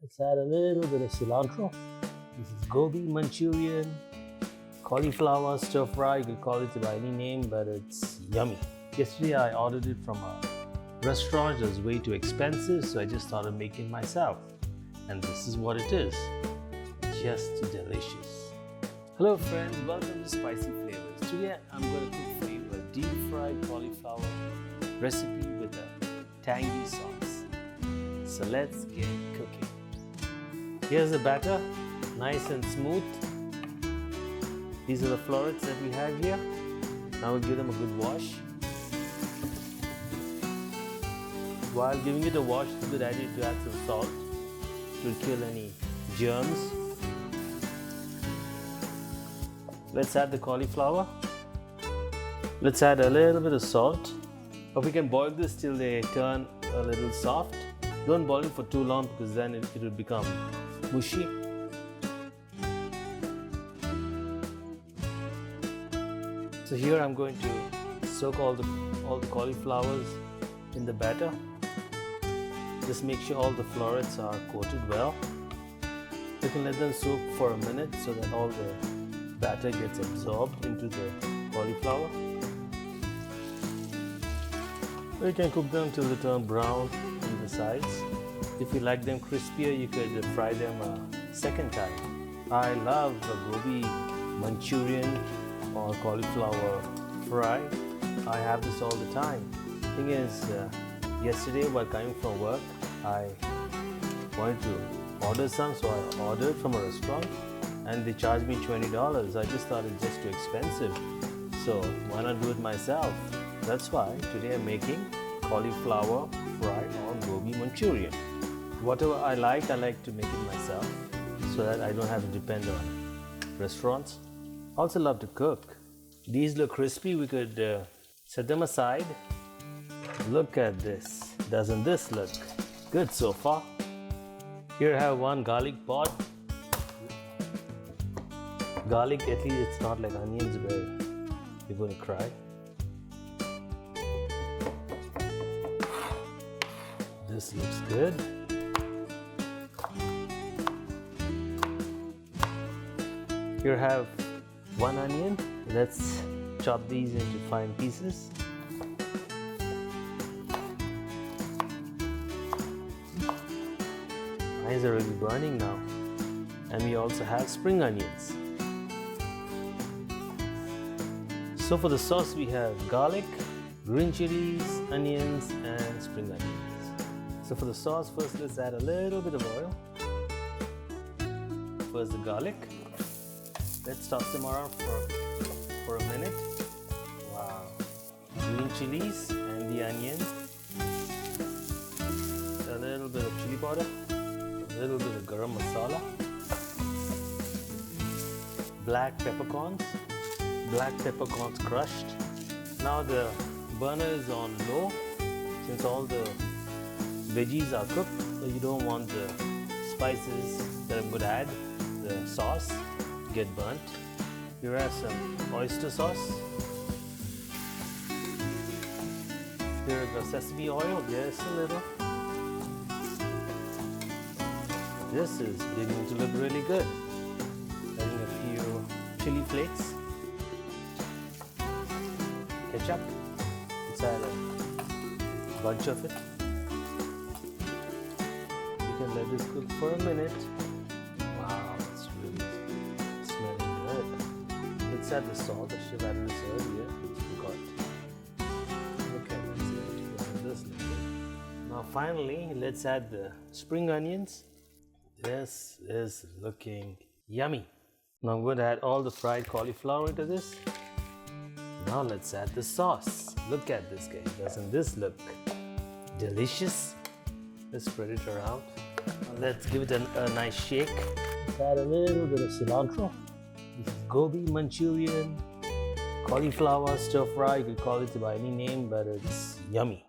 Let's add a little bit of cilantro. This is Gobi Manchurian, cauliflower stir fry. You could call it by any name, but it's yummy. Yesterday I ordered it from a restaurant. It was way too expensive, so I just started making it myself. And this is what it is. Just delicious. Hello friends, welcome to Spicy Flavors. Today I'm going to cook for you a deep fried cauliflower recipe with a tangy sauce. So let's get cooking. Here's the batter, nice and smooth. These are the florets that we have here. Now we'll give them a good wash. While giving it a wash, it's a good idea to add some salt to kill any germs. Let's add the cauliflower. Let's add a little bit of salt. But we can boil this till they turn a little soft. Don't boil it for too long because then it will become mushy. So here I'm going to soak all the cauliflowers in the batter. Just make sure all the florets are coated well. You can let them soak for a minute so that all the batter gets absorbed into the cauliflower. You can cook them till they turn brown on the sides. If you like them crispier, you could fry them a second time. I love the gobi manchurian or cauliflower fry. I have this all the time. Thing is, yesterday while coming from work, I wanted to order some, so I ordered from a restaurant and they charged me $20. I just thought it's just too expensive, so why not do it myself? That's why today I'm making cauliflower fry or gobi manchurian. Whatever I like to make it myself so that I don't have to depend on restaurants. Also love to cook. These look crispy. We could set them aside. Look at this. Doesn't this look good so far? Here I have one garlic pot. Garlic, at least it's not like onions where you're going to cry. This looks good. Here I have one onion. Let's chop these into fine pieces. Eyes are really burning now. And we also have spring onions. So for the sauce we have garlic, green chillies, onions and spring onions. So for the sauce, first let's add a little bit of oil. First the garlic. Let's toss them around for a minute. Wow. Green chilies and the onion. A little bit of chili powder. A little bit of garam masala. Black peppercorns. Black peppercorns crushed. Now the burner is on low since all the veggies are cooked, so you don't want the spices that I'm going to add, the sauce, get burnt. Here are some oyster sauce. Here I got sesame oil, just a little. This is beginning to look really good. Adding a few chili flakes. Ketchup. Let's add a bunch of it. You can let this cook for a minute. Wow, it's really smelling good. Let's add the salt. I should have added this earlier. Forgot. Okay, let's see. This look good. Now finally, let's add the spring onions. This is looking yummy. Now I'm going to add all the fried cauliflower into this. Now let's add the sauce. Look at this guy. Doesn't this look delicious? Let's spread it around. Let's give it a nice shake. Let's add a little bit of cilantro. This is gobi manchurian, cauliflower stir fry. You could call it by any name, but it's yummy.